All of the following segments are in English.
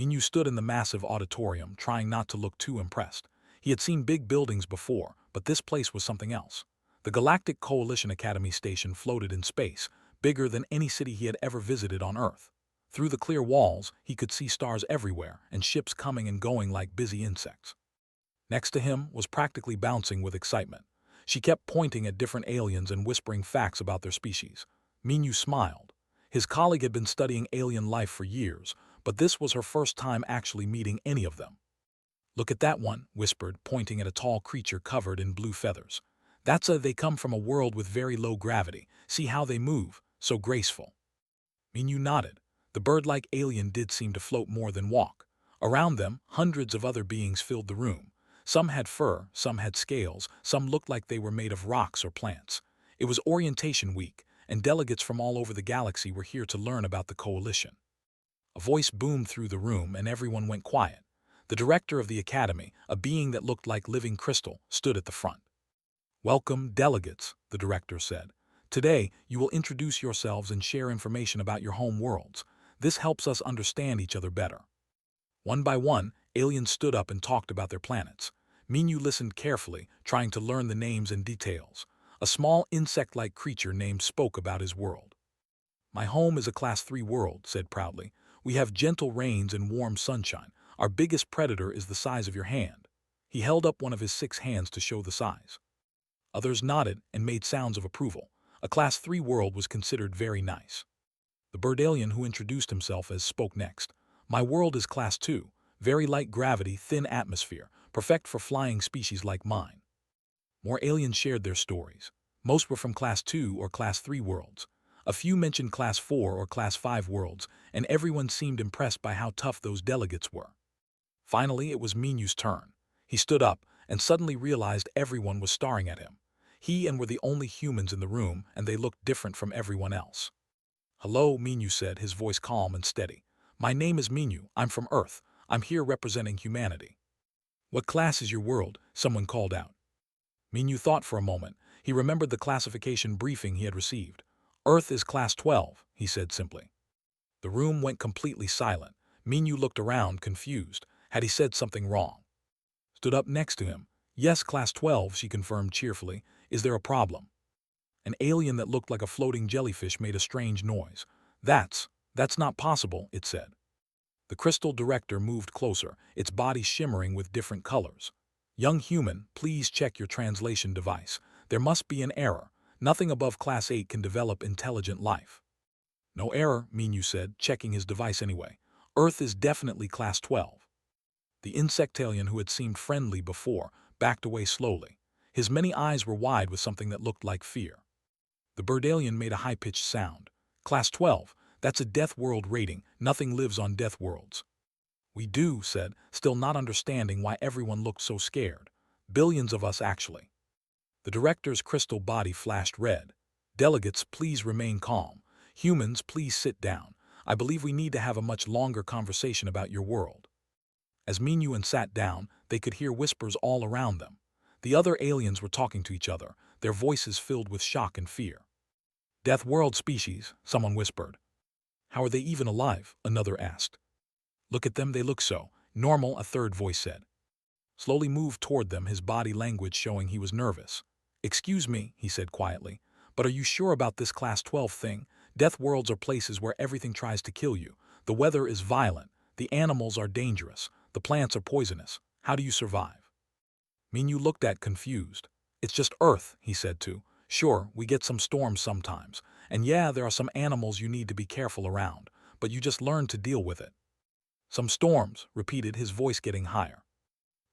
Minyu stood in the massive auditorium, trying not to look too impressed. He had seen big buildings before, but this place was something else. The Galactic Coalition Academy station floated in space, bigger than any city he had ever visited on Earth. Through the clear walls, he could see stars everywhere and ships coming and going like busy insects. Next to him was practically bouncing with excitement. She kept pointing at different aliens and whispering facts about their species. Minyu smiled. His colleague had been studying alien life for years, but this was her first time actually meeting any of them. "Look at that one," whispered, pointing at a tall creature covered in blue feathers. They come from a world with very low gravity. See how they move, so graceful." Minyu nodded. The bird-like alien did seem to float more than walk. Around them, hundreds of other beings filled the room. Some had fur, some had scales, some looked like they were made of rocks or plants. It was orientation week, and delegates from all over the galaxy were here to learn about the coalition. A voice boomed through the room and everyone went quiet. The director of the academy, a being that looked like living crystal, stood at the front. "Welcome, delegates," the director said. "Today, you will introduce yourselves and share information about your home worlds. This helps us understand each other better." One by one, aliens stood up and talked about their planets. Minyu listened carefully, trying to learn the names and details. A small insect-like creature named spoke about his world. "My home is a Class 3 world," said proudly. "We have gentle rains and warm sunshine. Our biggest predator is the size of your hand." He held up one of his 6 hands to show the size. Others nodded and made sounds of approval. A Class 3 world was considered very nice. The bird alien who introduced himself as spoke next. "My world is Class 2, very light gravity, thin atmosphere, perfect for flying species like mine." More aliens shared their stories. Most were from Class 2 or Class 3 worlds. A few mentioned Class 4 or Class 5 worlds, and everyone seemed impressed by how tough those delegates were. Finally, it was Minyu's turn. He stood up and suddenly realized everyone was staring at him. He and were the only humans in the room, and they looked different from everyone else. "Hello," Minyu said, his voice calm and steady. "My name is Minyu. I'm from Earth. I'm here representing humanity." "What class is your world?" someone called out. Minyu thought for a moment. He remembered the classification briefing he had received. "Earth is Class 12, he said simply. The room went completely silent. Minyu looked around, confused. Had he said something wrong? Stood up next to him. "Yes, Class 12, she confirmed cheerfully. "Is there a problem?" An alien that looked like a floating jellyfish made a strange noise. That's not possible," it said. The crystal director moved closer, its body shimmering with different colors. "Young human, please check your translation device. There must be an error. Nothing above Class 8 can develop intelligent life." "No error," Minyu said, checking his device anyway. "Earth is definitely Class 12. The insectalian, who had seemed friendly before, backed away slowly. His many eyes were wide with something that looked like fear. The bird alien made a high-pitched sound. "Class 12, that's a death world rating. Nothing lives on death worlds." "We do," said, still not understanding why everyone looked so scared. "Billions of us, actually." The director's crystal body flashed red. "Delegates, please remain calm. Humans, please sit down. I believe we need to have a much longer conversation about your world." As Minyu sat down, they could hear whispers all around them. The other aliens were talking to each other, their voices filled with shock and fear. "Death world species," someone whispered. "How are they even alive?" another asked. "Look at them, they look so normal," a third voice said. Slowly moved toward them, his body language showing he was nervous. "Excuse me," he said quietly, "but are you sure about this Class 12 thing? Death worlds are places where everything tries to kill you. The weather is violent, the animals are dangerous, the plants are poisonous. How do you survive?" Minyu looked at confused. "It's just Earth," he said too. "Sure, we get some storms sometimes, and yeah, there are some animals you need to be careful around, but you just learn to deal with it." "Some storms," repeated, his voice getting higher.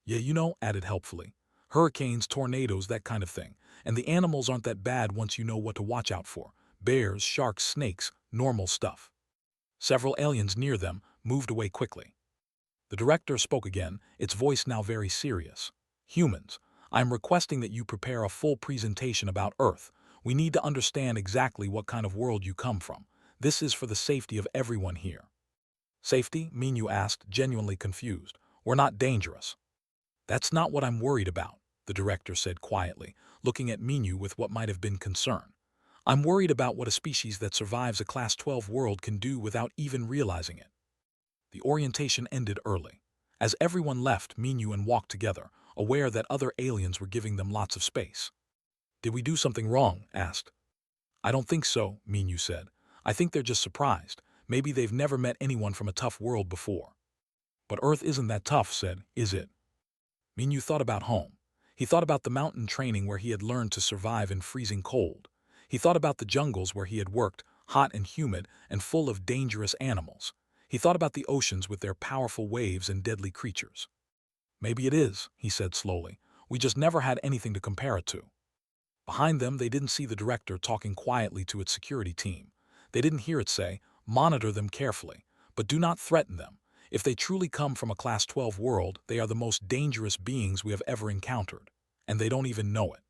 "Yeah, added helpfully. "Hurricanes, tornadoes, that kind of thing. And the animals aren't that bad once you know what to watch out for. Bears, sharks, snakes, normal stuff." Several aliens near them moved away quickly. The director spoke again, its voice now very serious. "Humans, I am requesting that you prepare a full presentation about Earth. We need to understand exactly what kind of world you come from. This is for the safety of everyone here." "Safety?" Minyu asked, genuinely confused. "We're not dangerous." "That's not what I'm worried about," the director said quietly, looking at Minyu with what might have been concern. "I'm worried about what a species that survives a Class 12 world can do without even realizing it." The orientation ended early. As everyone left, Minyu and walked together, aware that other aliens were giving them lots of space. "Did we do something wrong?" asked. "I don't think so," Minyu said. "I think they're just surprised. Maybe they've never met anyone from a tough world before." "But Earth isn't that tough," said, "is it?" Minyu thought about home. He thought about the mountain training where he had learned to survive in freezing cold. He thought about the jungles where he had worked, hot and humid and full of dangerous animals. He thought about the oceans with their powerful waves and deadly creatures. "Maybe it is," he said slowly. "We just never had anything to compare it to." Behind them, they didn't see the director talking quietly to its security team. They didn't hear it say, "Monitor them carefully, but do not threaten them. If they truly come from a Class 12 world, they are the most dangerous beings we have ever encountered, and they don't even know it."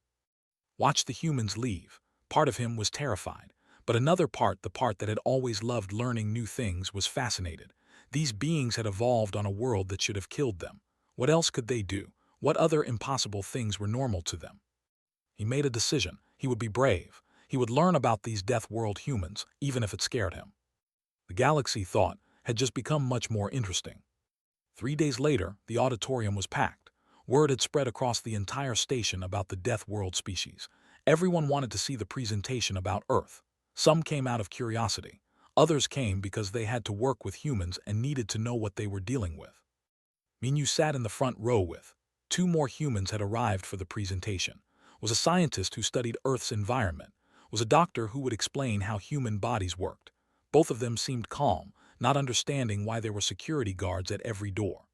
Watch the humans leave. Part of him was terrified, but another part, the part that had always loved learning new things, was fascinated. These beings had evolved on a world that should have killed them. What else could they do? What other impossible things were normal to them? He made a decision. He would be brave. He would learn about these Death World humans, even if it scared him. The galaxy, thought, had just become much more interesting. 3 days later, the auditorium was packed. Word had spread across the entire station about the Death World species. Everyone wanted to see the presentation about Earth. Some came out of curiosity. Others came because they had to work with humans and needed to know what they were dealing with. Minyu sat in the front row with. 2 more humans had arrived for the presentation. Was a scientist who studied Earth's environment. Was a doctor who would explain how human bodies worked. Both of them seemed calm, not understanding why there were security guards at every door.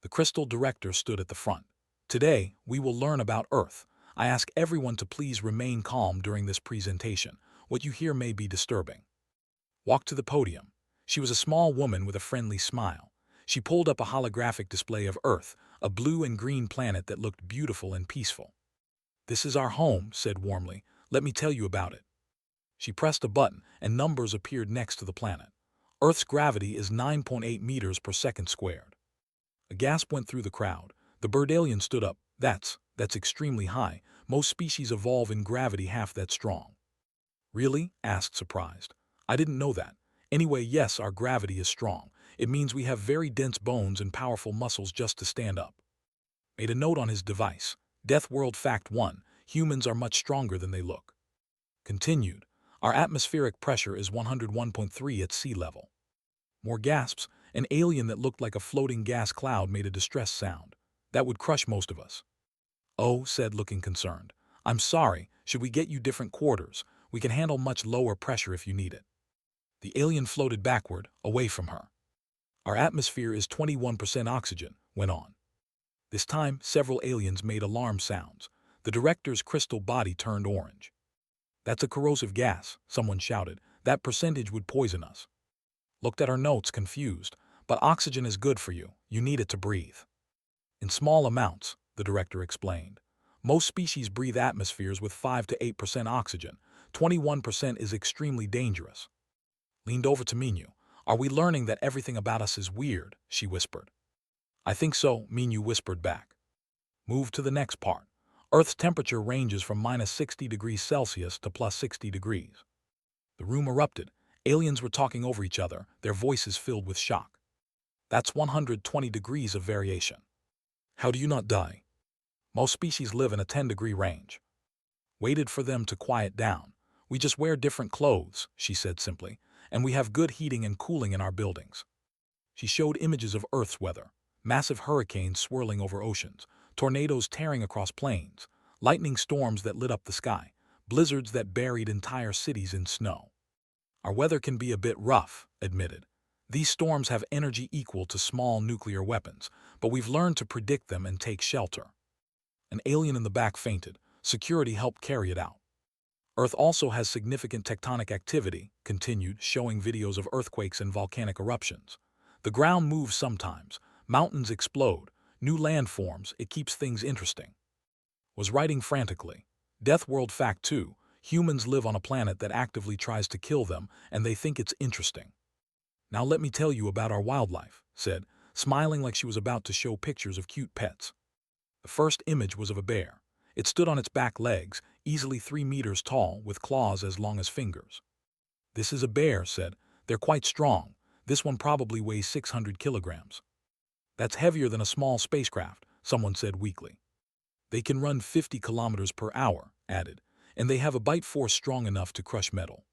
The crystal director stood at the front. "Today, we will learn about Earth. I ask everyone to please remain calm during this presentation. What you hear may be disturbing." Walked to the podium. She was a small woman with a friendly smile. She pulled up a holographic display of Earth, a blue and green planet that looked beautiful and peaceful. "This is our home," said warmly. "Let me tell you about it." She pressed a button, and numbers appeared next to the planet. "Earth's gravity is 9.8 meters per second squared." A gasp went through the crowd. The bird alien stood up. That's extremely high. Most species evolve in gravity half that strong." "Really?" asked surprised. "I didn't know that. Anyway, yes, our gravity is strong. It means we have very dense bones and powerful muscles just to stand up." Made a note on his device. Death World Fact 1. Humans are much stronger than they look. Continued. "Our atmospheric pressure is 101.3 at sea level." More gasps. An alien that looked like a floating gas cloud made a distressed sound. "That would crush most of us." "Oh," said, looking concerned. "I'm sorry. Should we get you different quarters? We can handle much lower pressure if you need it." The alien floated backward, away from her. "Our atmosphere is 21% oxygen," went on. This time, several aliens made alarm sounds. The director's crystal body turned orange. "That's a corrosive gas," someone shouted. "That percentage would poison us." Looked at her notes, confused. "But oxygen is good for you. You need it to breathe." "In small amounts," the director explained. "Most species breathe atmospheres with 5 to 8% oxygen. 21% is extremely dangerous." Leaned over to Minyu. "Are we learning that everything about us is weird?" she whispered. "I think so," Minyu whispered back. Move to the next part. Earth's temperature ranges from -60 degrees Celsius to +60 degrees. The room erupted. Aliens were talking over each other, their voices filled with shock. "That's 120 degrees of variation. How do you not die? Most species live in a 10-degree range." Waited for them to quiet down. "We just wear different clothes," she said simply, "and we have good heating and cooling in our buildings." She showed images of Earth's weather. Massive hurricanes swirling over oceans, tornadoes tearing across plains, lightning storms that lit up the sky, blizzards that buried entire cities in snow. "Our weather can be a bit rough," admitted. "These storms have energy equal to small nuclear weapons, but we've learned to predict them and take shelter." An alien in the back fainted. Security helped carry it out. "Earth also has significant tectonic activity," continued, showing videos of earthquakes and volcanic eruptions. "The ground moves sometimes. Mountains explode. New land forms. It keeps things interesting." Was writing frantically. Death World Fact 2. Humans live on a planet that actively tries to kill them, and they think it's interesting. "Now let me tell you about our wildlife," said, smiling like she was about to show pictures of cute pets. The first image was of a bear. It stood on its back legs, easily 3 meters tall, with claws as long as fingers. "This is a bear," said. "They're quite strong. This one probably weighs 600 kilograms. That's heavier than a small spacecraft, someone said weakly. They can run 50 kilometers per hour, added, and they have a bite force strong enough to crush metal.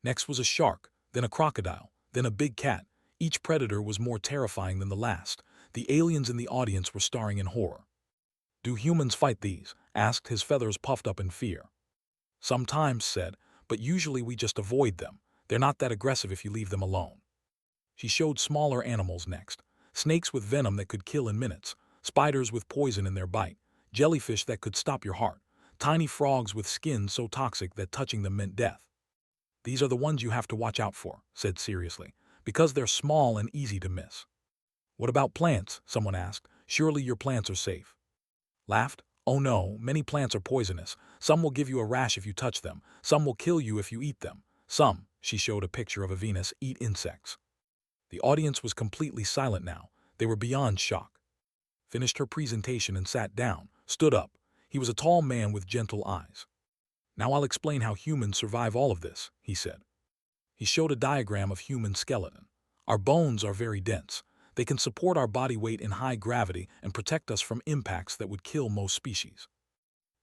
Next was a shark, then a crocodile, then a big cat. Each predator was more terrifying than the last. The aliens in the audience were staring in horror. Do humans fight these? Asked, his feathers puffed up in fear. Sometimes, said, but usually we just avoid them. They're not that aggressive if you leave them alone. She showed smaller animals next. Snakes with venom that could kill in minutes, spiders with poison in their bite, jellyfish that could stop your heart, tiny frogs with skin so toxic that touching them meant death. These are the ones you have to watch out for, said seriously, because they're small and easy to miss. What about plants? Someone asked. Surely your plants are safe. Laughed. Oh no, many plants are poisonous. Some will give you a rash if you touch them. Some will kill you if you eat them. Some, she showed a picture of a Venus, eat insects. The audience was completely silent now. They were beyond shock. Finished her presentation and sat down, stood up. He was a tall man with gentle eyes. Now I'll explain how humans survive all of this, he said. He showed a diagram of human skeleton. Our bones are very dense. They can support our body weight in high gravity and protect us from impacts that would kill most species.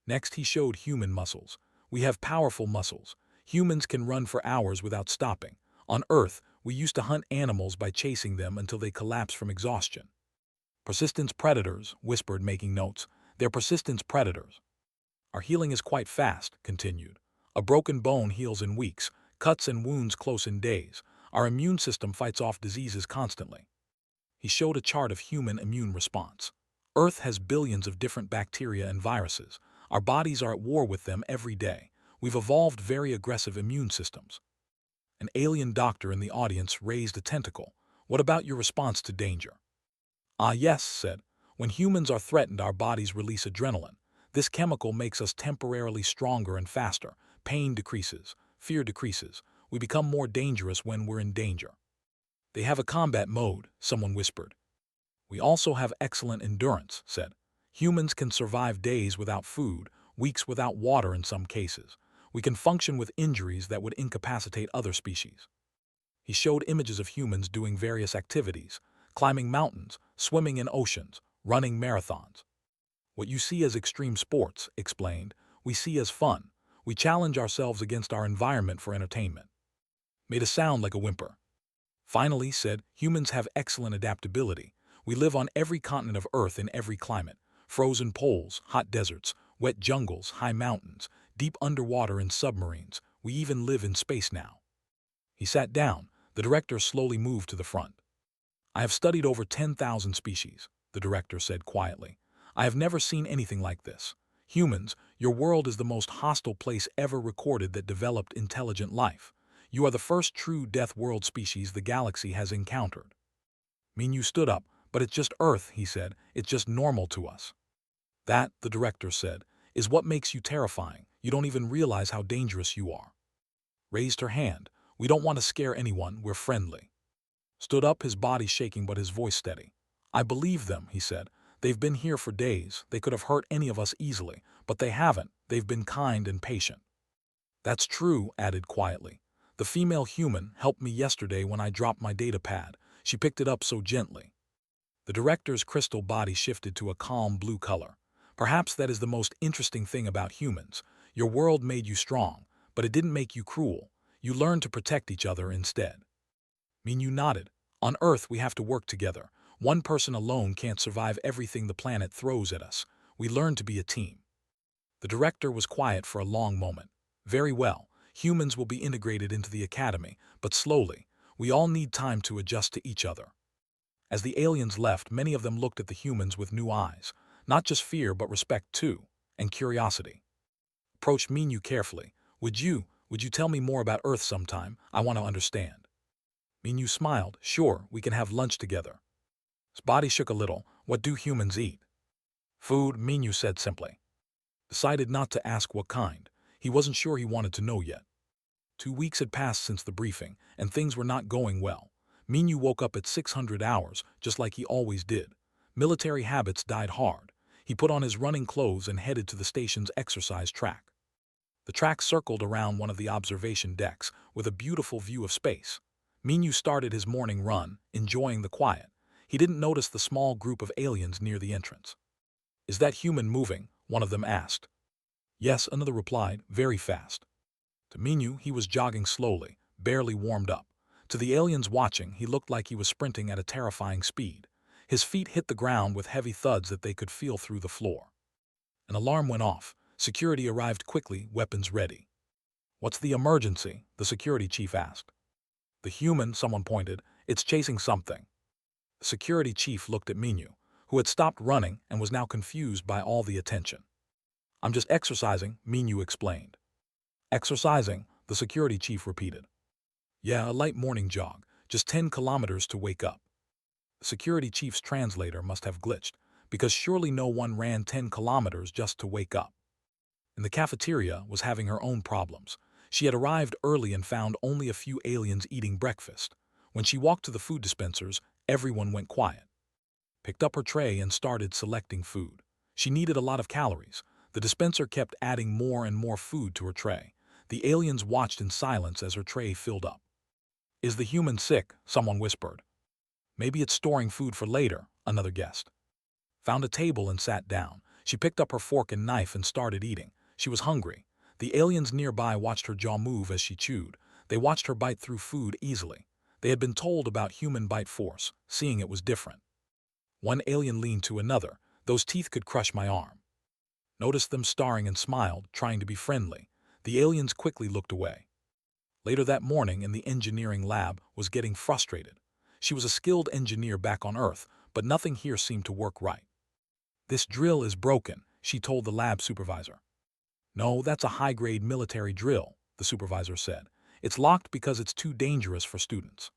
Next, he showed human muscles. We have powerful muscles. Humans can run for hours without stopping. On Earth, we used to hunt animals by chasing them until they collapsed from exhaustion. Persistence predators, whispered, making notes. They're persistence predators. Our healing is quite fast, continued. A broken bone heals in weeks, cuts and wounds close in days. Our immune system fights off diseases constantly. He showed a chart of human immune response. Earth has billions of different bacteria and viruses. Our bodies are at war with them every day. We've evolved very aggressive immune systems. An alien doctor in the audience raised a tentacle. What about your response to danger? Ah yes, said. When humans are threatened, our bodies release adrenaline. This chemical makes us temporarily stronger and faster. Pain decreases. Fear decreases. We become more dangerous when we're in danger. They have a combat mode, someone whispered. We also have excellent endurance, said. Humans can survive days without food, weeks without water in some cases. We can function with injuries that would incapacitate other species. He showed images of humans doing various activities, climbing mountains, swimming in oceans, running marathons. What you see as extreme sports, explained, we see as fun. We challenge ourselves against our environment for entertainment. Made a sound like a whimper. Finally, said, humans have excellent adaptability. We live on every continent of Earth in every climate. Frozen poles, hot deserts, wet jungles, high mountains, deep underwater and submarines. We even live in space now. He sat down. The director slowly moved to the front. I have studied over 10,000 species, the director said quietly. I have never seen anything like this. Humans, your world is the most hostile place ever recorded that developed intelligent life. You are the first true death world species the galaxy has encountered. Minyu stood up. But it's just Earth, he said. It's just normal to us. That, the director said, is what makes you terrifying. You don't even realize how dangerous you are. Raised her hand. We don't want to scare anyone. We're friendly. Stood up, his body shaking but his voice steady. I believe them, he said. They've been here for days. They could have hurt any of us easily, but they haven't. They've been kind and patient. That's true, added quietly. The female human helped me yesterday when I dropped my data pad. She picked it up so gently. The director's crystal body shifted to a calm blue color. Perhaps that is the most interesting thing about humans. Your world made you strong, but it didn't make you cruel. You learned to protect each other instead. Minyu nodded. On Earth, we have to work together. One person alone can't survive everything the planet throws at us. We learn to be a team. The director was quiet for a long moment. Very well. Humans will be integrated into the academy, but slowly. We all need time to adjust to each other. As the aliens left, many of them looked at the humans with new eyes, not just fear but respect too, and curiosity. Approached Minyu carefully. Would you tell me more about Earth sometime? I want to understand. Minyu smiled. Sure, we can have lunch together. His body shook a little. What do humans eat? Food, Minyu said simply. Decided not to ask what kind. He wasn't sure he wanted to know yet. 2 weeks had passed since the briefing, and things were not going well. Minyu woke up at 600 hours, just like he always did. Military habits died hard. He put on his running clothes and headed to the station's exercise track. The track circled around one of the observation decks, with a beautiful view of space. Minyu started his morning run, enjoying the quiet. He didn't notice the small group of aliens near the entrance. "Is that human moving?" one of them asked. "Yes," another replied, "very fast." To Minyu, he was jogging slowly, barely warmed up. To the aliens watching, he looked like he was sprinting at a terrifying speed. His feet hit the ground with heavy thuds that they could feel through the floor. An alarm went off. Security arrived quickly, weapons ready. "What's the emergency?" the security chief asked. "The human," someone pointed, "it's chasing something." The security chief looked at Minyu, who had stopped running and was now confused by all the attention. "I'm just exercising," Minyu explained. "Exercising," the security chief repeated. "Yeah, a light morning jog, just 10 kilometers to wake up." The security chief's translator must have glitched, because surely no one ran 10 kilometers just to wake up. And the cafeteria was having her own problems. She had arrived early and found only a few aliens eating breakfast. When she walked to the food dispensers, everyone went quiet. Picked up her tray and started selecting food. She needed a lot of calories. The dispenser kept adding more and more food to her tray. The aliens watched in silence as her tray filled up. "Is the human sick?" someone whispered. "Maybe it's storing food for later," another guessed. Found a table and sat down. She picked up her fork and knife and started eating. She was hungry. The aliens nearby watched her jaw move as she chewed. They watched her bite through food easily. They had been told about human bite force. Seeing it was different. One alien leaned to another. "Those teeth could crush my arm." Noticed them staring and smiled, trying to be friendly. The aliens quickly looked away. Later that morning in the engineering lab was getting frustrated. She was a skilled engineer back on Earth, but nothing here seemed to work right. "This drill is broken," she told the lab supervisor. "No, that's a high-grade military drill," the supervisor said. "It's locked because it's too dangerous for students."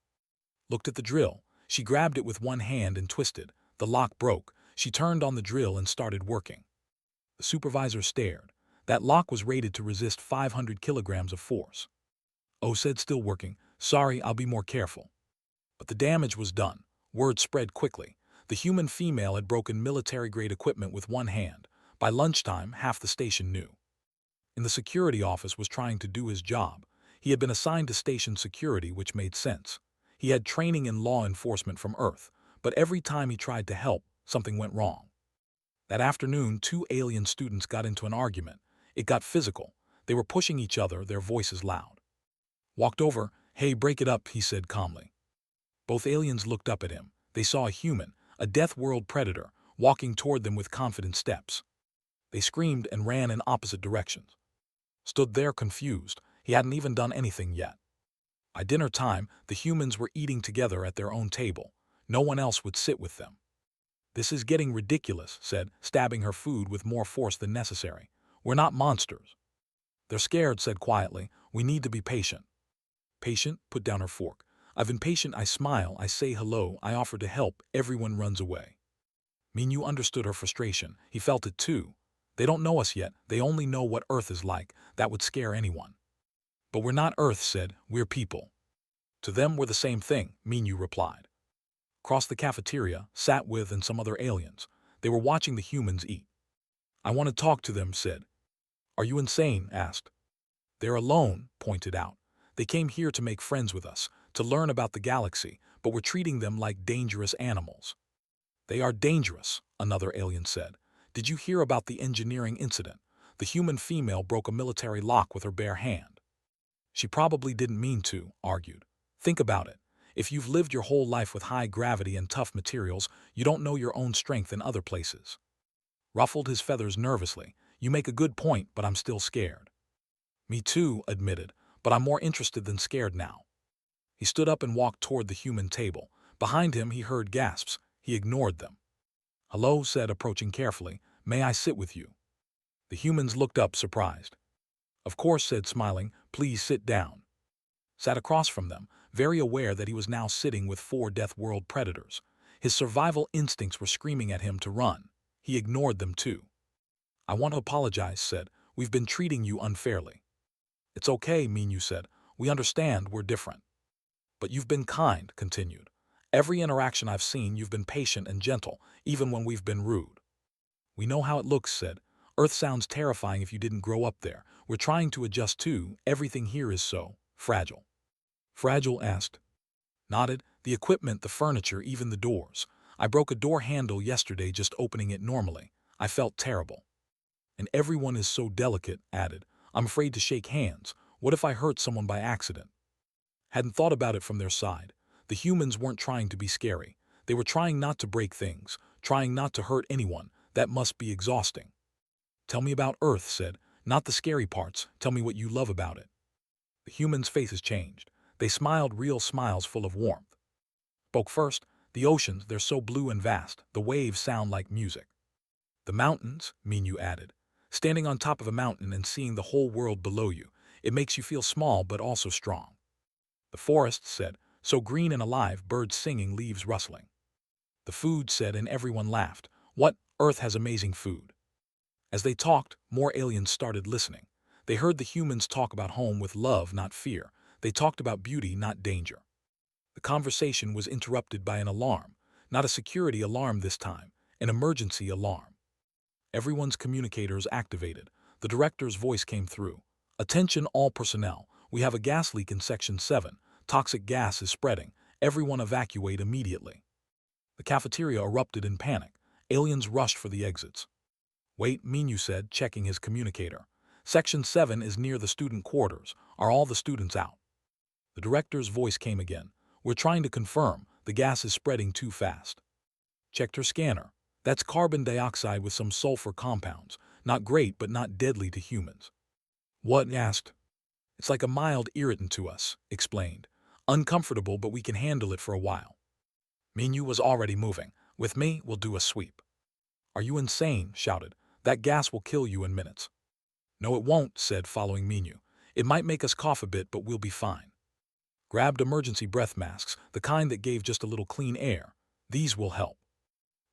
Looked at the drill. She grabbed it with one hand and twisted. The lock broke. She turned on the drill and started working. The supervisor stared. That lock was rated to resist 500 kilograms of force. "Oh," said, "still working. Sorry, I'll be more careful." But the damage was done. Word spread quickly. The human female had broken military-grade equipment with one hand. By lunchtime, half the station knew. In the security office was trying to do his job. He had been assigned to station security, which made sense. He had training in law enforcement from Earth, but every time he tried to help, something went wrong. That afternoon, two alien students got into an argument. It got physical. They were pushing each other, their voices loud. Walked over. "Hey, break it up," he said calmly. Both aliens looked up at him. They saw a human, a Death World predator, walking toward them with confident steps. They screamed and ran in opposite directions. Stood there confused. He hadn't even done anything yet. By dinner time, the humans were eating together at their own table. No one else would sit with them. "This is getting ridiculous," said, stabbing her food with more force than necessary. "We're not monsters." "They're scared," said quietly. "We need to be patient." "Patient?" Put down her fork. "I've been patient. I smile, I say hello, I offer to help, everyone runs away." Minyu understood her frustration. He felt it too. They don't know us yet. They only know what Earth is like. That would scare anyone. "But we're not Earth," said. "We're people." "To them, we're the same thing," Minyu replied. Across the cafeteria, sat with and some other aliens. They were watching the humans eat. "I want to talk to them," said. "Are you insane?" asked. "They're alone," pointed out. "They came here to make friends with us, to learn about the galaxy, but we're treating them like dangerous animals." "They are dangerous," another alien said. "Did you hear about the engineering incident? The human female broke a military lock with her bare hand." "She probably didn't mean to," argued. "Think about it. If you've lived your whole life with high gravity and tough materials, you don't know your own strength in other places." Ruffled his feathers nervously. "You make a good point, but I'm still scared." "Me too," admitted, "but I'm more interested than scared now." He stood up and walked toward the human table. Behind him, he heard gasps. He ignored them. "Hello," said, approaching carefully. "May I sit with you?" The humans looked up, surprised. "Of course," said, smiling. "Please sit down." Sat across from them, very aware that he was now sitting with 4 Death World predators. His survival instincts were screaming at him to run. He ignored them too. "I want to apologize," said. "We've been treating you unfairly." "It's okay," Minyu said. "We understand we're different." "But you've been kind," continued. "Every interaction I've seen, you've been patient and gentle, even when we've been rude." "We know how it looks," said. "Earth sounds terrifying if you didn't grow up there. We're trying to adjust too. Everything here is so fragile." "Fragile?" asked. Nodded. The equipment, the furniture, even the doors. I broke a door handle yesterday just opening it normally. I felt terrible. And everyone is so delicate, added. I'm afraid to shake hands. What if I hurt someone by accident? Hadn't thought about it from their side. The humans weren't trying to be scary. They were trying not to break things, trying not to hurt anyone. That must be exhausting. Tell me about Earth, said. Not the scary parts. Tell me what you love about it. The humans' faces changed. They smiled, real smiles full of warmth. Spoke first. The oceans, they're so blue and vast. The waves sound like music. The mountains, Minyu added. Standing on top of a mountain and seeing the whole world below you, it makes you feel small but also strong. The forests, said, so green and alive, birds singing, leaves rustling. The food, said, and everyone laughed. What? Earth has amazing food. As they talked, more aliens started listening. They heard the humans talk about home with love, not fear. They talked about beauty, not danger. The conversation was interrupted by an alarm. Not a security alarm this time, an emergency alarm. Everyone's communicators activated. The director's voice came through. Attention all personnel. We have a gas leak in Section 7. Toxic gas is spreading. Everyone evacuate immediately. The cafeteria erupted in panic. Aliens rushed for the exits. Wait, Minyu said, checking his communicator. Section 7 is near the student quarters. Are all the students out? The director's voice came again. We're trying to confirm. The gas is spreading too fast. Checked her scanner. That's carbon dioxide with some sulfur compounds. Not great, but not deadly to humans. What? Asked. It's like a mild irritant to us, explained. Uncomfortable, but we can handle it for a while. Minyu was already moving. With me, we'll do a sweep. Are you insane? Shouted. That gas will kill you in minutes. No, it won't, said, following Minyu. It might make us cough a bit, but we'll be fine. Grabbed emergency breath masks, the kind that gave just a little clean air. These will help.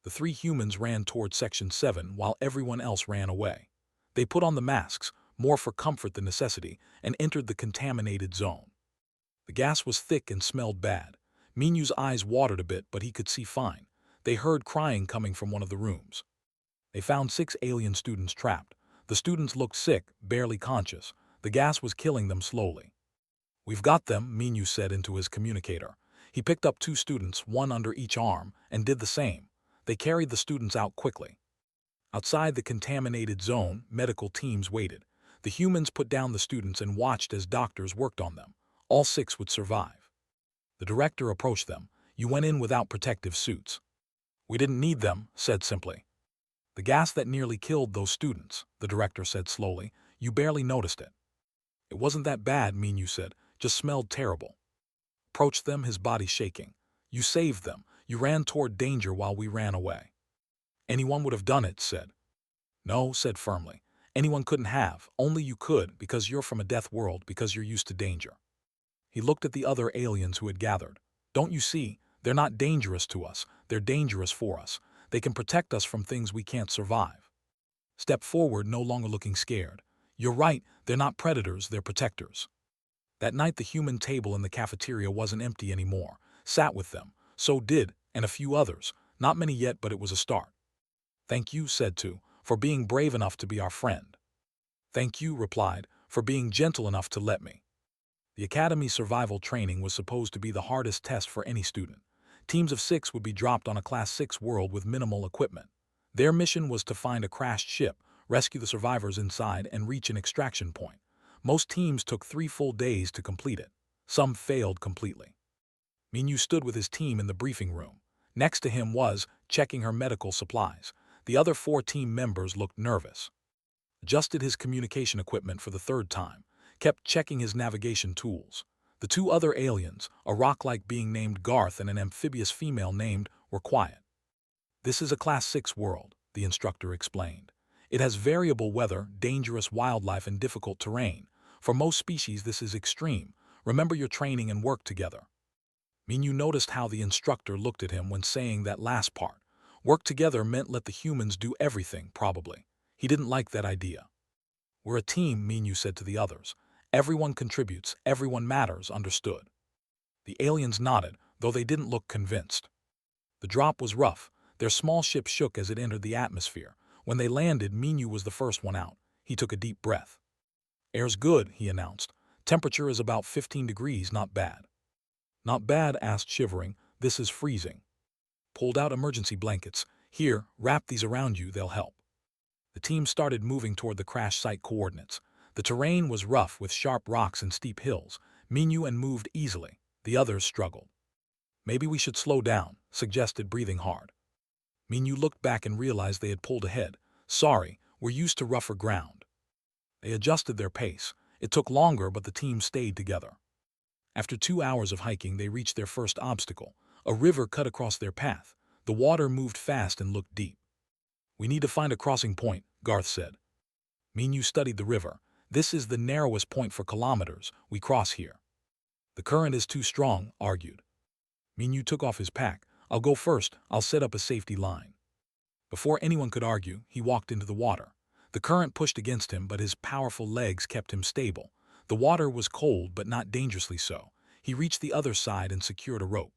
The three humans ran toward Section 7 while everyone else ran away. They put on the masks, more for comfort than necessity, and entered the contaminated zone. The gas was thick and smelled bad. Minyu's eyes watered a bit, but he could see fine. They heard crying coming from one of the rooms. They found 6 alien students trapped. The students looked sick, barely conscious. The gas was killing them slowly. We've got them, Minyu said into his communicator. He picked up 2 students, one under each arm, and did the same. They carried the students out quickly. Outside the contaminated zone, medical teams waited. The humans put down the students and watched as doctors worked on them. All 6 would survive. The director approached them. You went in without protective suits. We didn't need them, said simply. The gas that nearly killed those students, the director said slowly. You barely noticed it. It wasn't that bad, Minyu said. Just smelled terrible. Approached them, his body shaking. You saved them. You ran toward danger while we ran away. Anyone would have done it, said. No, said firmly. Anyone couldn't have. Only you could, because you're from a death world, because you're used to danger. He looked at the other aliens who had gathered. Don't you see? They're not dangerous to us. They're dangerous for us. They can protect us from things we can't survive. Step forward, no longer looking scared. You're right, they're not predators, they're protectors. That night the human table in the cafeteria wasn't empty anymore. Sat with them. So did, and a few others. Not many yet, but it was a start. Thank you, said Tu, for being brave enough to be our friend. Thank you, replied, for being gentle enough to let me. The Academy survival training was supposed to be the hardest test for any student. Teams of 6 would be dropped on a Class 6 world with minimal equipment. Their mission was to find a crashed ship, rescue the survivors inside, and reach an extraction point. Most teams took 3 full days to complete it. Some failed completely. Minyu stood with his team in the briefing room. Next to him was, checking her medical supplies. The other 4 team members looked nervous. Adjusted his communication equipment for the 3rd time. Kept checking his navigation tools. The 2 other aliens, a rock-like being named Garth and an amphibious female named, were quiet. This is a Class 6 world, the instructor explained. It has variable weather, dangerous wildlife, and difficult terrain. For most species, this is extreme. Remember your training and work together. Minyu noticed how the instructor looked at him when saying that last part. Work together meant let the humans do everything, probably. He didn't like that idea. We're a team, Minyu said to the others. Everyone contributes, everyone matters, understood. The aliens nodded, though they didn't look convinced. The drop was rough. Their small ship shook as it entered the atmosphere. When they landed, Minyu was the first one out. He took a deep breath. Air's good, he announced. Temperature is about 15 degrees, not bad. Not bad, asked shivering. This is freezing. Pulled out emergency blankets. Here, wrap these around you, they'll help. The team started moving toward the crash site coordinates. The terrain was rough with sharp rocks and steep hills. Minyu and moved easily. The others struggled. Maybe we should slow down, suggested, breathing hard. Minyu looked back and realized they had pulled ahead. Sorry, we're used to rougher ground. They adjusted their pace. It took longer, but the team stayed together. After 2 hours of hiking, they reached their first obstacle. A river cut across their path. The water moved fast and looked deep. We need to find a crossing point, Garth said. Minyu studied the river. This is the narrowest point for kilometers. We cross here. The current is too strong, argued. Minyu took off his pack. I'll go first. I'll set up a safety line. Before anyone could argue, he walked into the water. The current pushed against him, but his powerful legs kept him stable. The water was cold, but not dangerously so. He reached the other side and secured a rope.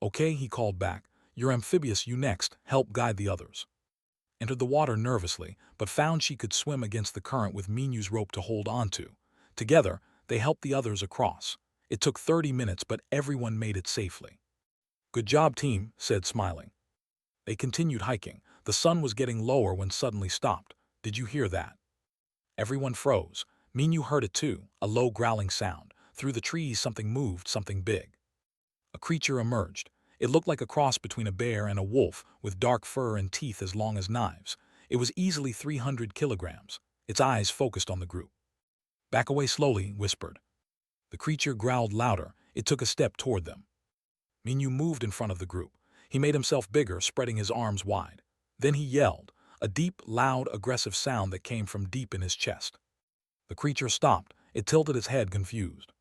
Okay, he called back. You're amphibious, you next. Help guide the others. Entered the water nervously, but found she could swim against the current with Minyu's rope to hold onto. Together, they helped the others across. It took 30 minutes, but everyone made it safely. Good job, team, said, smiling. They continued hiking. The sun was getting lower when suddenly stopped. Did you hear that? Everyone froze. Minyu heard it too, a low growling sound. Through the trees something moved, something big. A creature emerged. It looked like a cross between a bear and a wolf, with dark fur and teeth as long as knives. It was easily 300 kilograms. Its eyes focused on the group. Back away slowly, whispered. The creature growled louder. It took a step toward them. Minyu moved in front of the group. He made himself bigger, spreading his arms wide. Then he yelled, a deep, loud, aggressive sound that came from deep in his chest. The creature stopped. It tilted its head, confused.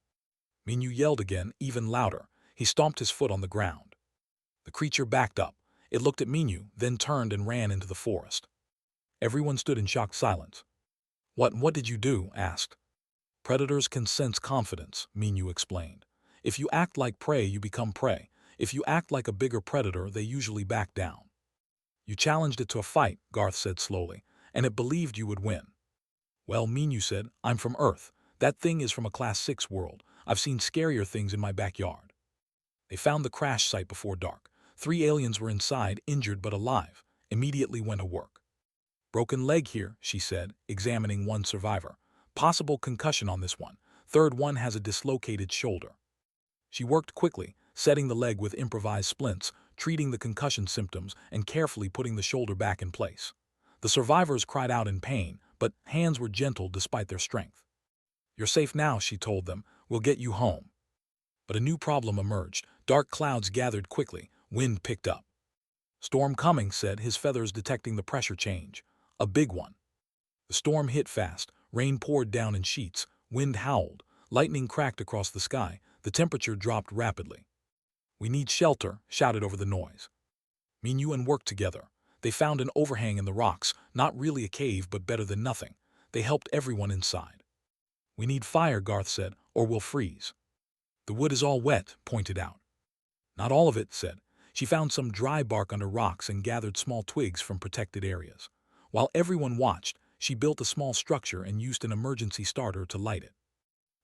Minyu yelled again, even louder. He stomped his foot on the ground. The creature backed up. It looked at Minyu, then turned and ran into the forest. Everyone stood in shocked silence. What did you do? Asked. Predators can sense confidence, Minyu explained. If you act like prey, you become prey. If you act like a bigger predator, they usually back down. You challenged it to a fight, Garth said slowly, and it believed you would win. Well, Minyu said, I'm from Earth. That thing is from a Class 6 world. I've seen scarier things in my backyard. They found the crash site before dark. 3 aliens were inside, injured but alive. Immediately went to work. Broken leg here, she said, examining one survivor. Possible concussion on this one. Third one has a dislocated shoulder. She worked quickly, setting the leg with improvised splints, treating the concussion symptoms, and carefully putting the shoulder back in place. The survivors cried out in pain, but hands were gentle despite their strength. You're safe now, she told them. We'll get you home. But a new problem emerged. Dark clouds gathered quickly. Wind picked up. Storm coming, said, his feathers detecting the pressure change. A big one. The storm hit fast. Rain poured down in sheets. Wind howled. Lightning cracked across the sky. The temperature dropped rapidly. We need shelter, shouted over the noise. Minyu and worked together. They found an overhang in the rocks, not really a cave but better than nothing. They helped everyone inside. We need fire, Garth said, or we'll freeze. The wood is all wet, pointed out. Not all of it, said. She found some dry bark under rocks and gathered small twigs from protected areas. While everyone watched, she built a small structure and used an emergency starter to light it.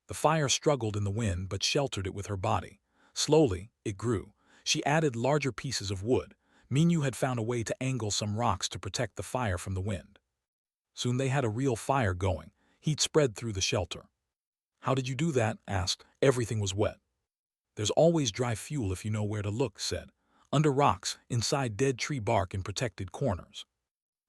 The fire struggled in the wind but sheltered it with her body. Slowly, it grew. She added larger pieces of wood. Minyu had found a way to angle some rocks to protect the fire from the wind. Soon they had a real fire going. Heat spread through the shelter. How did you do that? Asked. Everything was wet. There's always dry fuel if you know where to look, said. Under rocks, inside dead tree bark in protected corners.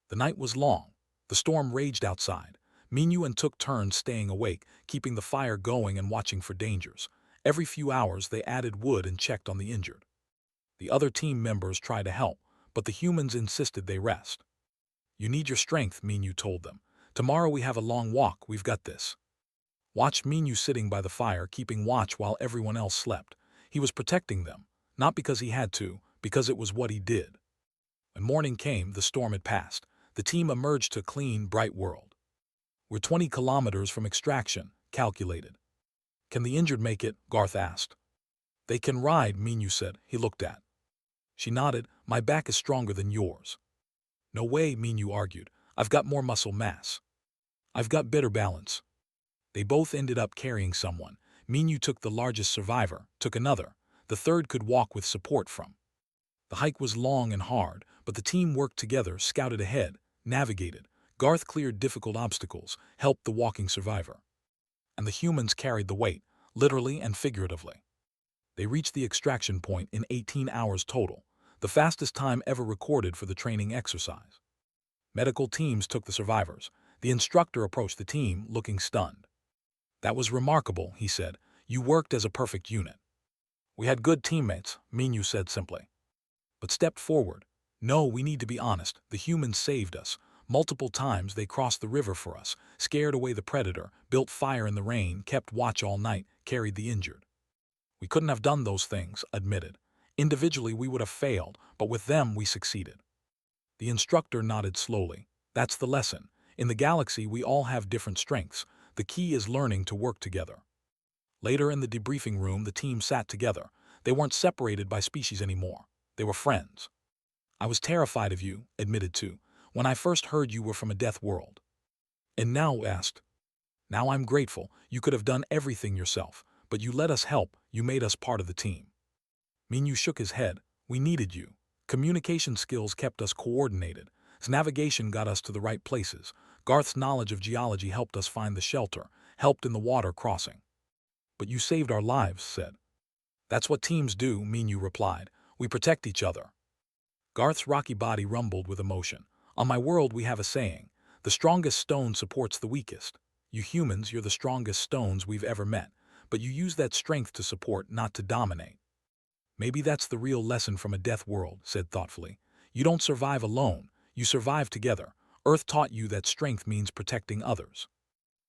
The night was long. The storm raged outside. Minyu and took turns staying awake, keeping the fire going and watching for dangers. Every few hours they added wood and checked on the injured. The other team members tried to help, but the humans insisted they rest. You need your strength, Minyu told them. Tomorrow we have a long walk, we've got this. Watched Minyu sitting by the fire, keeping watch while everyone else slept. He was protecting them, not because he had to, because it was what he did. When morning came, the storm had passed. The team emerged to a clean, bright world. We're 20 kilometers from extraction, calculated. Can the injured make it? Garth asked. They can ride, Minyu said. He looked at. She nodded. My back is stronger than yours. No way, Minyu argued. I've got more muscle mass. I've got better balance. They both ended up carrying someone. Minyu took the largest survivor, took another. The third could walk with support from. The hike was long and hard, but the team worked together, scouted ahead, navigated. Garth cleared difficult obstacles, helped the walking survivor. And the humans carried the weight, literally and figuratively. They reached the extraction point in 18 hours total, the fastest time ever recorded for the training exercise. Medical teams took the survivors. The instructor approached the team, looking stunned. "That was remarkable," he said. "You worked as a perfect unit." "We had good teammates," Minyu said simply. But stepped forward. "No, we need to be honest. The humans saved us. Multiple times they crossed the river for us, scared away the predator, built fire in the rain, kept watch all night, carried the injured. We couldn't have done those things," admitted. "Individually we would have failed, but with them we succeeded." The instructor nodded slowly. "That's the lesson. In the galaxy we all have different strengths. The key is learning to work together." Later in the debriefing room the team sat together. They weren't separated by species anymore. They were friends. "I was terrified of you," admitted Tu, "when I first heard you were from a death world." "And now," asked. "Now I'm grateful. You could have done everything yourself, but you let us help. You made us part of the team." Minyu shook his head. "We needed you. Communication skills kept us coordinated. Navigation got us to the right places. Garth's knowledge of geology helped us find the shelter, helped in the water crossing." "But you saved our lives," said. "That's what teams do," Minyu replied. "We protect each other." Garth's rocky body rumbled with emotion. "On my world we have a saying, the strongest stone supports the weakest. You humans, you're the strongest stones we've ever met, but you use that strength to support, not to dominate." "Maybe that's the real lesson from a death world," said thoughtfully. "You don't survive alone, you survive together. Earth taught you that strength means protecting others."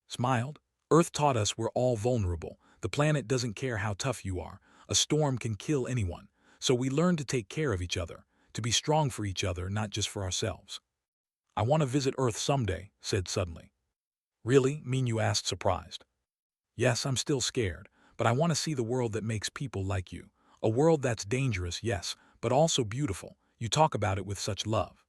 Smiled. "Earth taught us we're all vulnerable. The planet doesn't care how tough you are. A storm can kill anyone. So we learned to take care of each other, to be strong for each other, not just for ourselves." "I want to visit Earth someday," said suddenly. "Really?" Minyu asked, surprised. "Yes, I'm still scared, but I want to see the world that makes people like you. A world that's dangerous, yes, but also beautiful. You talk about it with such love."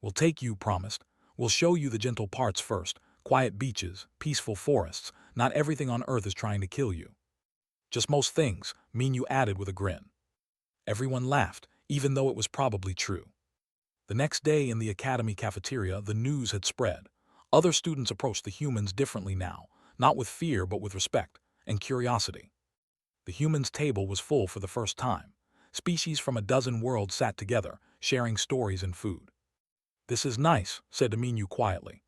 "We'll take you," promised. "We'll show you the gentle parts first, quiet beaches, peaceful forests. Not everything on Earth is trying to kill you." "Just most things," Minyu added with a grin. Everyone laughed, even though it was probably true. The next day in the academy cafeteria, the news had spread. Other students approached the humans differently now, not with fear but with respect and curiosity. The humans' table was full for the first time. Species from a dozen worlds sat together, sharing stories and food. "This is nice," said Minyu quietly.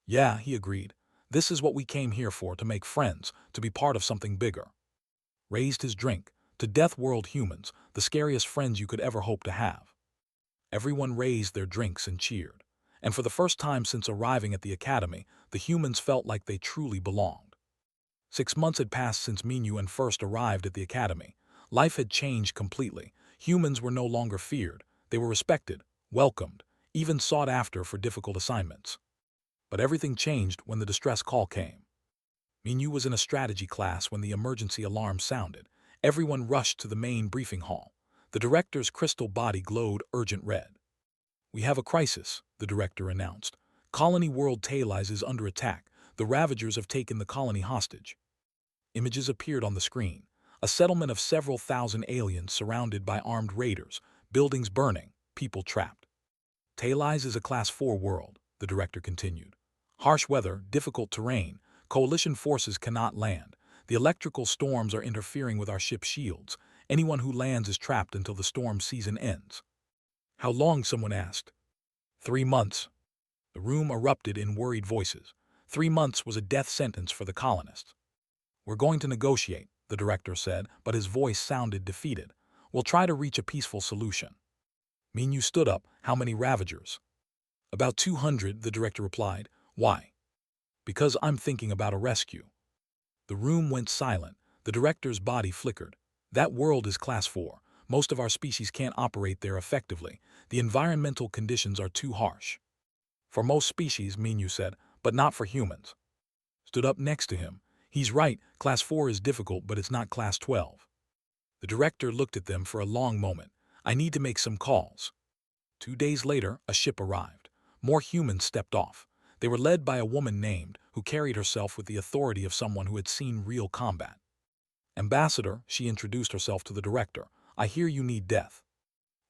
"Yeah," he agreed. "This is what we came here for, to make friends, to be part of something bigger." Raised his drink. "To Death World humans, the scariest friends you could ever hope to have." Everyone raised their drinks and cheered. And for the first time since arriving at the academy, the humans felt like they truly belonged. 6 months had passed since Minyu and first arrived at the academy. Life had changed completely. Humans were no longer feared. They were respected, welcomed, even sought after for difficult assignments. But everything changed when the distress call came. Minyu was in a strategy class when the emergency alarm sounded. Everyone rushed to the main briefing hall. The director's crystal body glowed urgent red. "We have a crisis," the director announced. "Colony World Tailize is under attack. The Ravagers have taken the colony hostage." Images appeared on the screen. A settlement of several thousand aliens surrounded by armed raiders, buildings burning, people trapped. "Tailize is a Class 4 world," the director continued. "Harsh weather, difficult terrain. Coalition forces cannot land. The electrical storms are interfering with our ship's shields. Anyone who lands is trapped until the storm season ends." "How long?" someone asked. 3 months. The room erupted in worried voices. 3 months was a death sentence for the colonists. "We're going to negotiate," the director said, but his voice sounded defeated. "We'll try to reach a peaceful solution." Minyu stood up. "How many Ravagers?" "About 200, the director replied. "Why?" "Because I'm thinking about a rescue." The room went silent. The director's body flickered. "That world is Class 4. Most of our species can't operate there effectively. The environmental conditions are too harsh." "For most species," Minyu said, "but not for humans." Stood up next to him. "He's right, Class 4 is difficult, but it's not Class 12. The director looked at them for a long moment. "I need to make some calls." 2 days later, a ship arrived. More humans stepped off. They were led by a woman named, who carried herself with the authority of someone who had seen real combat. Ambassador, she introduced herself to the director. I hear you need death.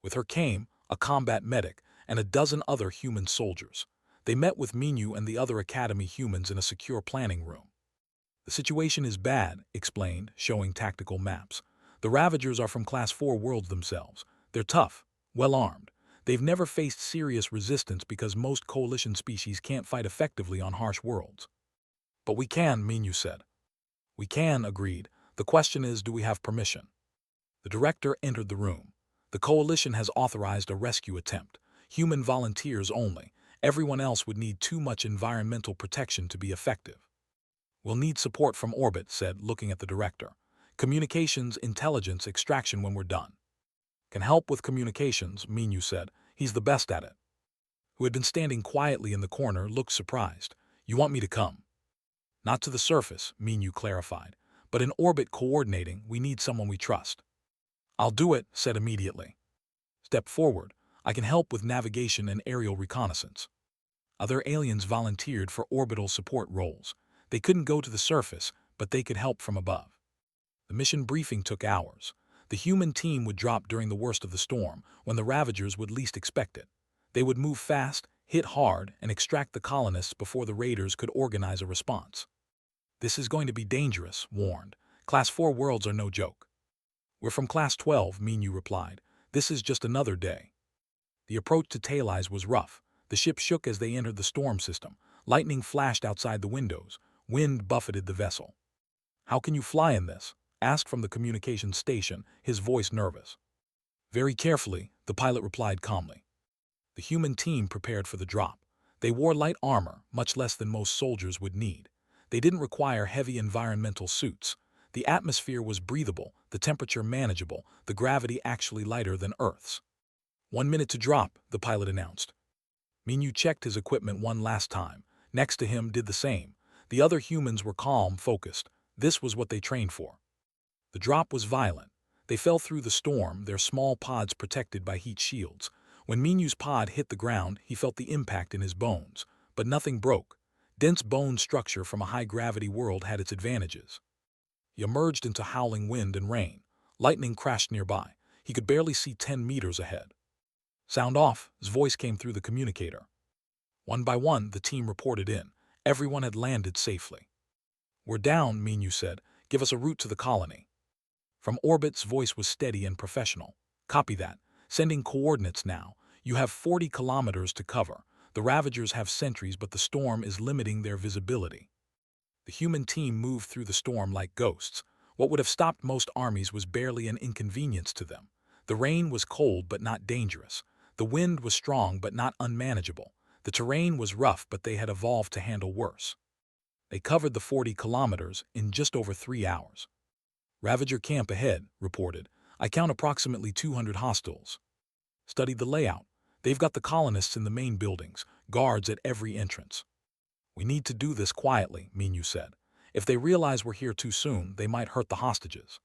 With her came a combat medic and a dozen other human soldiers. They met with Minu and the other Academy humans in a secure planning room. The situation is bad, explained, showing tactical maps. The Ravagers are from Class 4 worlds themselves. They're tough, well-armed. They've never faced serious resistance because most coalition species can't fight effectively on harsh worlds. But we can, Minu said. We can, agreed. The question is, do we have permission? The director entered the room. The coalition has authorized a rescue attempt. Human volunteers only. Everyone else would need too much environmental protection to be effective. We'll need support from orbit, said, looking at the director. Communications, intelligence, extraction when we're done. Can help with communications, Minu said. He's the best at it. Who had been standing quietly in the corner looked surprised. You want me to come? Not to the surface, Minu clarified. But in orbit coordinating, we need someone we trust. I'll do it, said immediately. Step forward. I can help with navigation and aerial reconnaissance. Other aliens volunteered for orbital support roles. They couldn't go to the surface, but they could help from above. The mission briefing took hours. The human team would drop during the worst of the storm, when the Ravagers would least expect it. They would move fast, hit hard, and extract the colonists before the raiders could organize a response. This is going to be dangerous, warned. Class 4 worlds are no joke. We're from Class 12, Minu replied. This is just another day. The approach to Tail Eyes was rough. The ship shook as they entered the storm system. Lightning flashed outside the windows. Wind buffeted the vessel. How can you fly in this? Asked from the communications station, his voice nervous. Very carefully, the pilot replied calmly. The human team prepared for the drop. They wore light armor, much less than most soldiers would need. They didn't require heavy environmental suits. The atmosphere was breathable, the temperature manageable, the gravity actually lighter than Earth's. 1 minute to drop, the pilot announced. Minu checked his equipment one last time. Next to him did the same. The other humans were calm, focused. This was what they trained for. The drop was violent. They fell through the storm, their small pods protected by heat shields. When Minu's pod hit the ground, he felt the impact in his bones. But nothing broke. Dense bone structure from a high-gravity world had its advantages. He emerged into howling wind and rain. Lightning crashed nearby. He could barely see 10 meters ahead. Sound off, his voice came through the communicator. One by one, the team reported in. Everyone had landed safely. We're down, Minu said. Give us a route to the colony. From orbit's voice was steady and professional. Copy that. Sending coordinates now. You have 40 kilometers to cover. The Ravagers have sentries, but the storm is limiting their visibility. The human team moved through the storm like ghosts. What would have stopped most armies was barely an inconvenience to them. The rain was cold but not dangerous. The wind was strong but not unmanageable. The terrain was rough, but they had evolved to handle worse. They covered the 40 kilometers in just over 3 hours. Ravager camp ahead, reported. I count approximately 200 hostiles. Studied the layout. They've got the colonists in the main buildings, guards at every entrance. We need to do this quietly, Minu said. If they realize we're here too soon, they might hurt the hostages.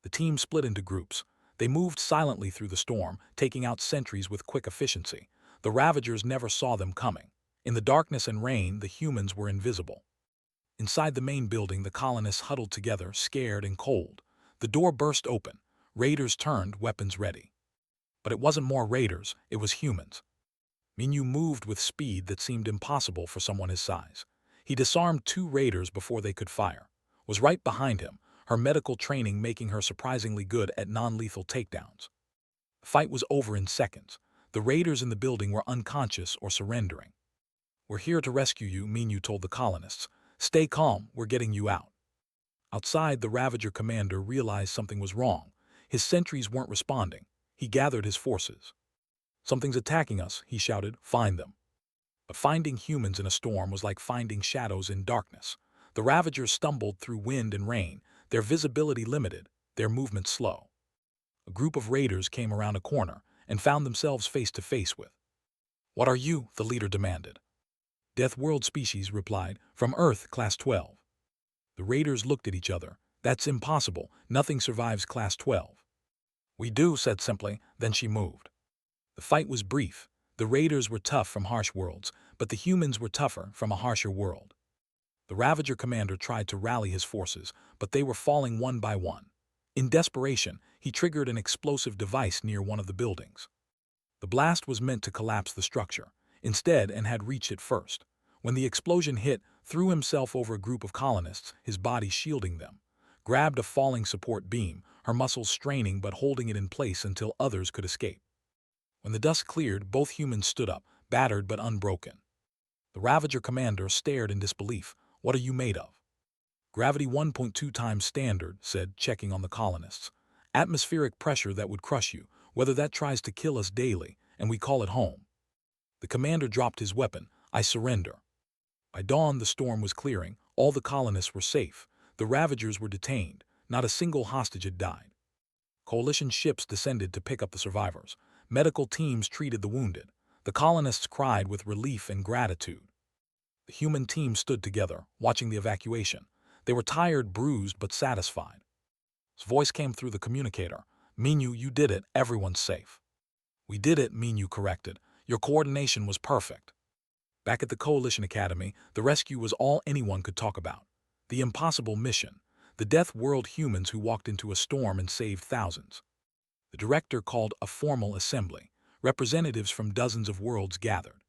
The team split into groups. They moved silently through the storm, taking out sentries with quick efficiency. The Ravagers never saw them coming. In the darkness and rain, the humans were invisible. Inside the main building, the colonists huddled together, scared and cold. The door burst open. Raiders turned, weapons ready. But it wasn't more raiders, it was humans. Minu moved with speed that seemed impossible for someone his size. He disarmed 2 raiders before they could fire. Was right behind him, her medical training making her surprisingly good at non-lethal takedowns. The fight was over in seconds. The raiders in the building were unconscious or surrendering. We're here to rescue you, Minu told the colonists. Stay calm, we're getting you out. Outside, the Ravager commander realized something was wrong. His sentries weren't responding. He gathered his forces. Something's attacking us, he shouted. Find them. But finding humans in a storm was like finding shadows in darkness. The Ravagers stumbled through wind and rain, their visibility limited, their movement slow. A group of raiders came around a corner and found themselves face to face with. What are you? The leader demanded. Death World species replied, from Earth, Class 12. The raiders looked at each other. That's impossible. Nothing survives Class 12. We do, said simply, then she moved. The fight was brief. The raiders were tough from harsh worlds, but the humans were tougher from a harsher world. The Ravager commander tried to rally his forces, but they were falling one by one. In desperation, he triggered an explosive device near one of the buildings. The blast was meant to collapse the structure, instead, and had reached it first. When the explosion hit, threw himself over a group of colonists, his body shielding them, grabbed a falling support beam, her muscles straining but holding it in place until others could escape. When the dust cleared, both humans stood up, battered but unbroken. The Ravager commander stared in disbelief. "What are you made of?" "Gravity 1.2 times standard," said, checking on the colonists. "Atmospheric pressure that would crush you, whether that tries to kill us daily, and we call it home." The commander dropped his weapon. "I surrender." By dawn, the storm was clearing. All the colonists were safe. The Ravagers were detained. Not a single hostage had died. Coalition ships descended to pick up the survivors. Medical teams treated the wounded. The colonists cried with relief and gratitude. The human team stood together, watching the evacuation. They were tired, bruised, but satisfied. His voice came through the communicator. "Minyu, you did it. Everyone's safe." "We did it," Minyu corrected. "Your coordination was perfect." Back at the Coalition Academy, the rescue was all anyone could talk about. The impossible mission. The Death World humans who walked into a storm and saved thousands. The director called a formal assembly. Representatives from dozens of worlds gathered.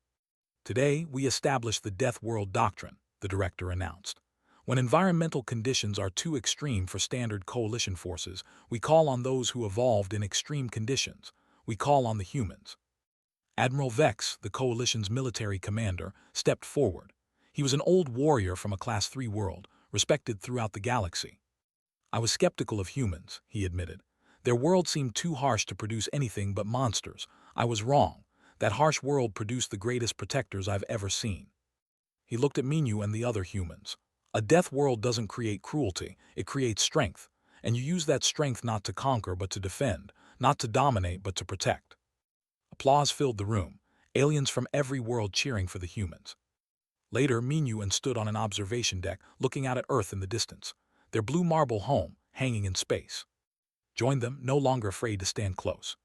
"Today, we establish the Death World Doctrine," the director announced. "When environmental conditions are too extreme for standard coalition forces, we call on those who evolved in extreme conditions. We call on the humans." Admiral Vex, the coalition's military commander, stepped forward. He was an old warrior from a Class 3 world, respected throughout the galaxy. "I was skeptical of humans," he admitted. "Their world seemed too harsh to produce anything but monsters. I was wrong. That harsh world produced the greatest protectors I've ever seen." He looked at Minyu and the other humans. "A death world doesn't create cruelty, it creates strength. And you use that strength not to conquer but to defend, not to dominate but to protect." Applause filled the room, aliens from every world cheering for the humans. Later, Minyu stood on an observation deck, looking out at Earth in the distance, their blue marble home hanging in space. Joined them, no longer afraid to stand close.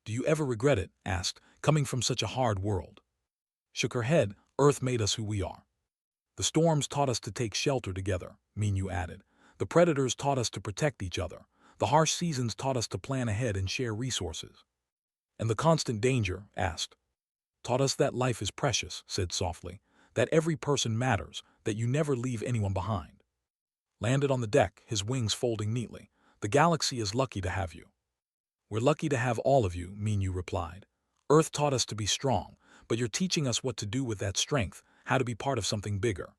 "Do you ever regret it?" asked, "coming from such a hard world?" Shook her head. "Earth made us who we are." "The storms taught us to take shelter together," Minyu added. "The predators taught us to protect each other. The harsh seasons taught us to plan ahead and share resources." "And the constant danger?" asked. "Taught us that life is precious," said softly, "that every person matters, that you never leave anyone behind." Landed on the deck, his wings folding neatly. "The galaxy is lucky to have you." "We're lucky to have all of you," Minyu replied. "Earth taught us to be strong, but you're teaching us what to do with that strength, how to be part of something bigger."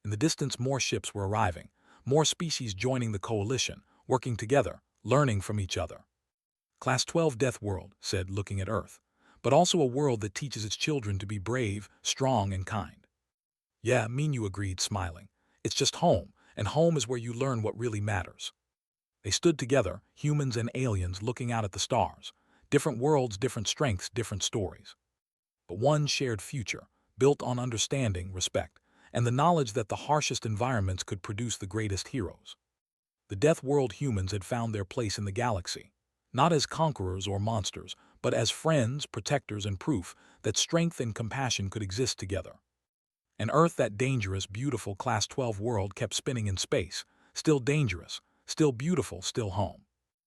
In the distance, more ships were arriving, more species joining the coalition, working together, learning from each other. "Class 12 Death World," said, looking at Earth, "but also a world that teaches its children to be brave, strong, and kind." "Yeah," Minyu agreed, smiling. "It's just home, and home is where you learn what really matters." They stood together, humans and aliens, looking out at the stars. Different worlds, different strengths, different stories. But one shared future, built on understanding, respect, and the knowledge that the harshest environments could produce the greatest heroes. The Death World humans had found their place in the galaxy, not as conquerors or monsters, but as friends, protectors, and proof that strength and compassion could exist together. And Earth, that dangerous, beautiful Class 12 world, kept spinning in space, still dangerous, still beautiful, still home.